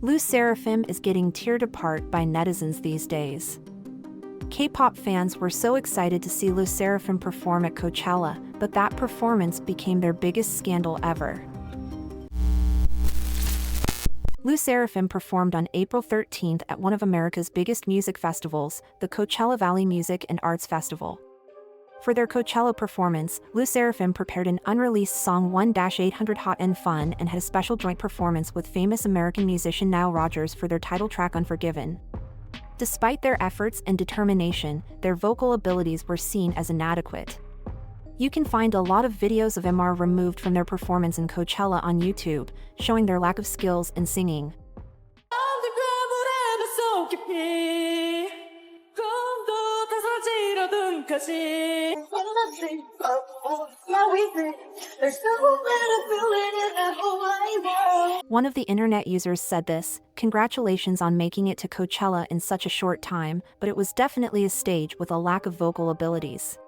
SSERAFIM is getting teared apart by netizens these days. K-pop fans were so excited to see SSERAFIM perform at Coachella, but that performance became their biggest scandal ever. SSERAFIM performed on April 13th at one of America's biggest music festivals, the Coachella Valley Music and Arts Festival. For their Coachella performance, SSERAFIM prepared an unreleased song 1-800 Hot and Fun and had a special joint performance with famous American musician Nile Rodgers for their title track Unforgiven. Despite their efforts and determination, their vocal abilities were seen as inadequate. You can find a lot of videos of MR removed from their performance in Coachella on YouTube, showing their lack of skills in singing. One of the internet users said this: "Congratulations on making it to Coachella in such a short time, but it was definitely a stage with a lack of vocal abilities."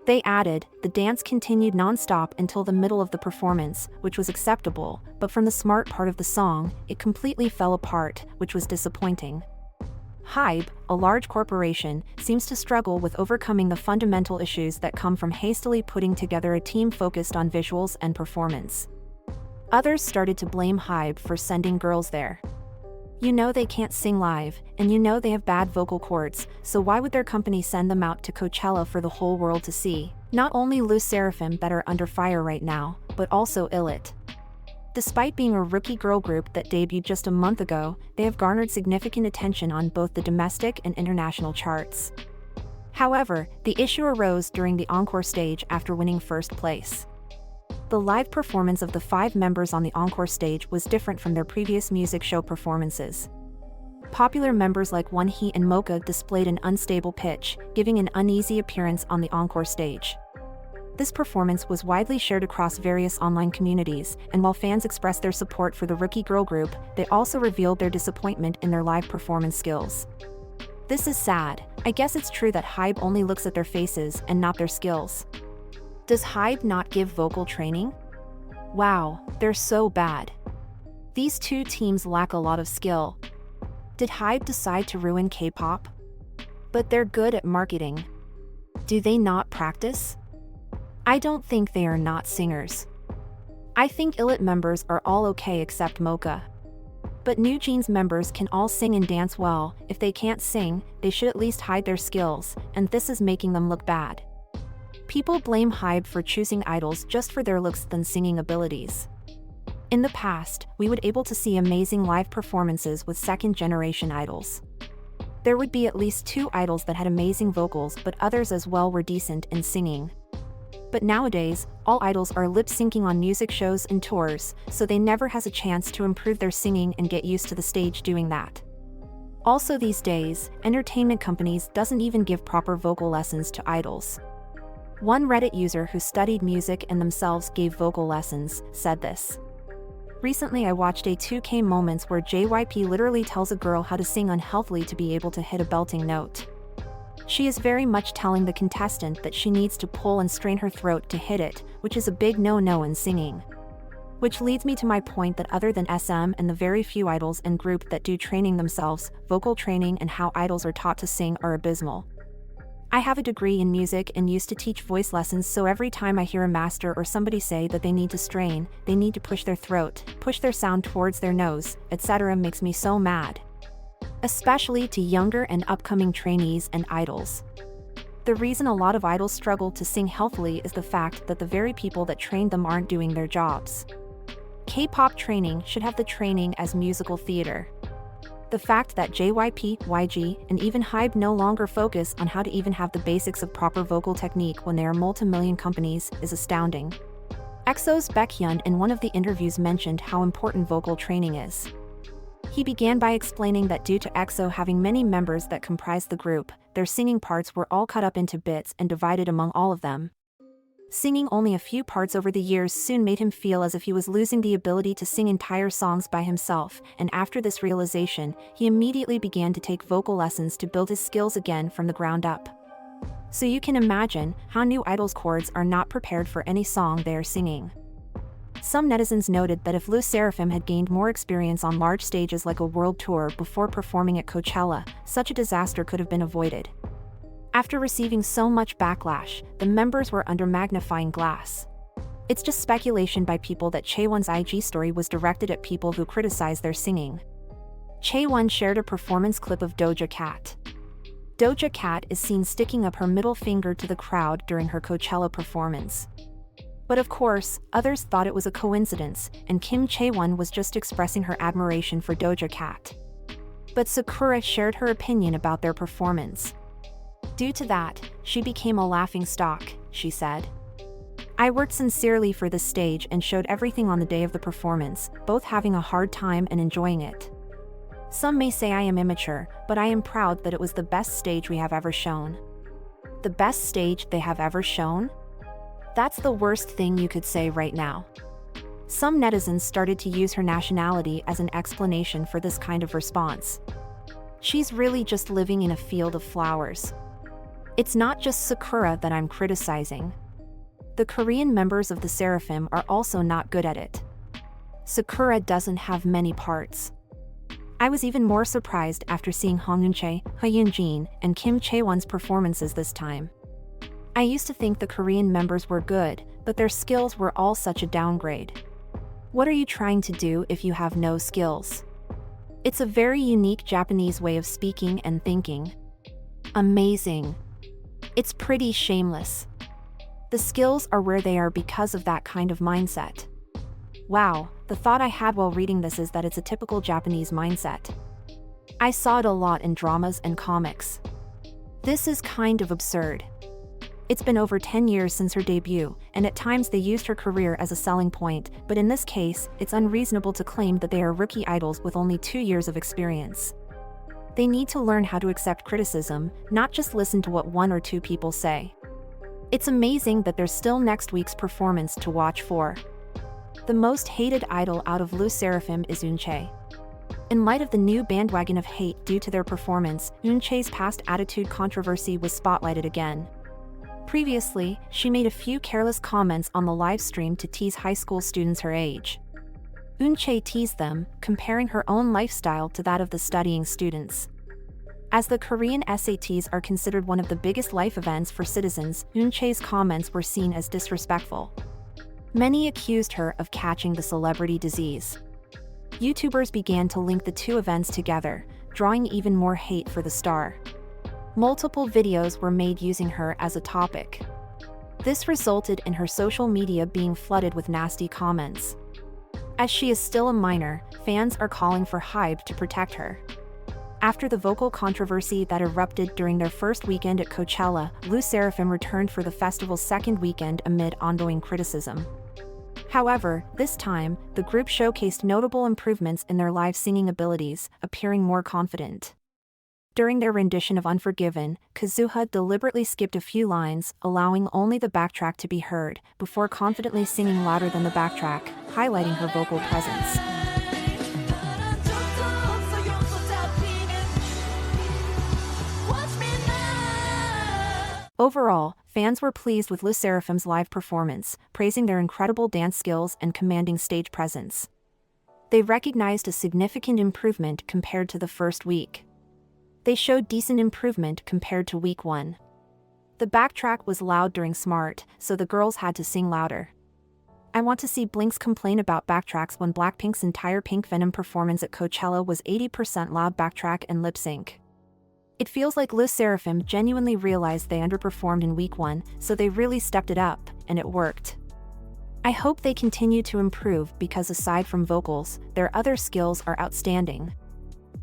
They added, "The dance continued non-stop until the middle of the performance, which was acceptable, but from the smart part of the song, it completely fell apart, which was disappointing." HYBE, a large corporation, seems to struggle with overcoming the fundamental issues that come from hastily putting together a team focused on visuals and performance. Others started to blame HYBE for sending girls there. You know they can't sing live, and you know they have bad vocal cords, so why would their company send them out to Coachella for the whole world to see? Not only SSERAFIM that are under fire right now, but also ILIT. Despite being a rookie girl group that debuted just a month ago, they have garnered significant attention on both the domestic and international charts. However, the issue arose during the encore stage after winning first place. The live performance of the 5 members on the encore stage was different from their previous music show performances. Popular members like Won-hee and Mocha displayed an unstable pitch, giving an uneasy appearance on the encore stage. This performance was widely shared across various online communities, and while fans expressed their support for the rookie girl group, they also revealed their disappointment in their live performance skills. This is sad. I guess it's true that HYBE only looks at their faces and not their skills. Does HYBE not give vocal training? Wow, they're so bad. These two teams lack a lot of skill. Did HYBE decide to ruin K-pop? But they're good at marketing. Do they not practice? I don't think they are not singers. I think ILIT members are all okay except Mocha. But Yun-jin's members can all sing and dance well. If they can't sing, they should at least hide their skills, and this is making them look bad. People blame HYBE for choosing idols just for their looks than singing abilities. In the past, we would able to see amazing live performances with second-generation idols. There would be at least 2 idols that had amazing vocals, but others as well were decent in singing. But nowadays, all idols are lip-syncing on music shows and tours, so they never has a chance to improve their singing and get used to the stage doing that. Also these days, entertainment companies doesn't even give proper vocal lessons to idols. One Reddit user who studied music and themselves gave vocal lessons said this: "Recently I watched a 2K moments where JYP literally tells a girl how to sing unhealthily to be able to hit a belting note. She is very much telling the contestant that she needs to pull and strain her throat to hit it, which is a big no-no in singing." Which leads me to my point that other than SM and the very few idols and group that do training themselves, vocal training and how idols are taught to sing are abysmal. I have a degree in music and used to teach voice lessons, so every time I hear a master or somebody say that they need to strain, they need to push their throat, push their sound towards their nose, etc. makes me so mad. Especially to younger and upcoming trainees and idols. The reason a lot of idols struggle to sing healthily is the fact that the very people that trained them aren't doing their jobs. K-pop training should have the training as musical theater. The fact that JYP, YG, and even HYBE no longer focus on how to even have the basics of proper vocal technique when they are multi-million companies is astounding. EXO's Baekhyun in one of the interviews mentioned how important vocal training is. He began by explaining that due to EXO having many members that comprise the group, their singing parts were all cut up into bits and divided among all of them. Singing only a few parts over the years soon made him feel as if he was losing the ability to sing entire songs by himself, and after this realization, he immediately began to take vocal lessons to build his skills again from the ground up. So you can imagine how new idols' chords are not prepared for any song they are singing. Some netizens noted that if SSERAFIM had gained more experience on large stages like a world tour before performing at Coachella, such a disaster could have been avoided. After receiving so much backlash, the members were under magnifying glass. It's just speculation by people that Chae-won's IG story was directed at people who criticized their singing. Chae-won shared a performance clip of Doja Cat. Doja Cat is seen sticking up her middle finger to the crowd during her Coachella performance. But of course, others thought it was a coincidence, and Chae-won was just expressing her admiration for Doja Cat. But Sakura shared her opinion about their performance. Due to that, she became a laughingstock, she said. I worked sincerely for this stage and showed everything on the day of the performance, both having a hard time and enjoying it. Some may say I am immature, but I am proud that it was the best stage we have ever shown. The best stage they have ever shown? That's the worst thing you could say right now. Some netizens started to use her nationality as an explanation for this kind of response. She's really just living in a field of flowers. It's not just Sakura that I'm criticizing. The Korean members of the SSERAFIM are also not good at it. Sakura doesn't have many parts. I was even more surprised after seeing Eun-chae, Yun-jin, and Chae-won's performances this time. I used to think the Korean members were good, but their skills were all such a downgrade. What are you trying to do if you have no skills? It's a very unique Japanese way of speaking and thinking. Amazing. It's pretty shameless. The skills are where they are because of that kind of mindset. Wow, the thought I had while reading this is that it's a typical Japanese mindset. I saw it a lot in dramas and comics. This is kind of absurd. It's been over 10 years since her debut, and at times they used her career as a selling point, but in this case, it's unreasonable to claim that they are rookie idols with only 2 years of experience. They need to learn how to accept criticism, not just listen to what 1 or 2 people say. It's amazing that there's still next week's performance to watch for. The most hated idol out of SSERAFIM is Eun-chae. In light of the new bandwagon of hate due to their performance, Eun-chae's past attitude controversy was spotlighted again. Previously, she made a few careless comments on the live stream to tease high school students her age. Eun-chae teased them, comparing her own lifestyle to that of the studying students. As the Korean SATs are considered one of the biggest life events for citizens, Eun-chae's comments were seen as disrespectful. Many accused her of catching the celebrity disease. YouTubers began to link the two events together, drawing even more hate for the star. Multiple videos were made using her as a topic. This resulted in her social media being flooded with nasty comments. As she is still a minor, fans are calling for HYBE to protect her. After the vocal controversy that erupted during their first weekend at Coachella, SSERAFIM returned for the festival's second weekend amid ongoing criticism. However, this time, the group showcased notable improvements in their live singing abilities, appearing more confident. During their rendition of Unforgiven, Kazuha deliberately skipped a few lines, allowing only the backtrack to be heard, before confidently singing louder than the backtrack, highlighting her vocal presence. Overall, fans were pleased with SSERAFIM's live performance, praising their incredible dance skills and commanding stage presence. They recognized a significant improvement compared to the first week. They showed decent improvement compared to week 1. The backtrack was loud during Smart, so the girls had to sing louder. I want to see Blinks complain about backtracks when Blackpink's entire Pink Venom performance at Coachella was 80% loud backtrack and lip sync. It feels like SSERAFIM genuinely realized they underperformed in week 1, so they really stepped it up, and it worked. I hope they continue to improve because aside from vocals, their other skills are outstanding.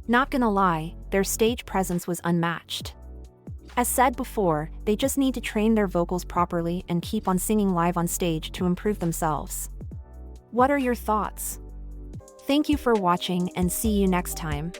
Not gonna lie, their stage presence was unmatched. As said before, they just need to train their vocals properly and keep on singing live on stage to improve themselves. What are your thoughts? Thank you for watching and see you next time.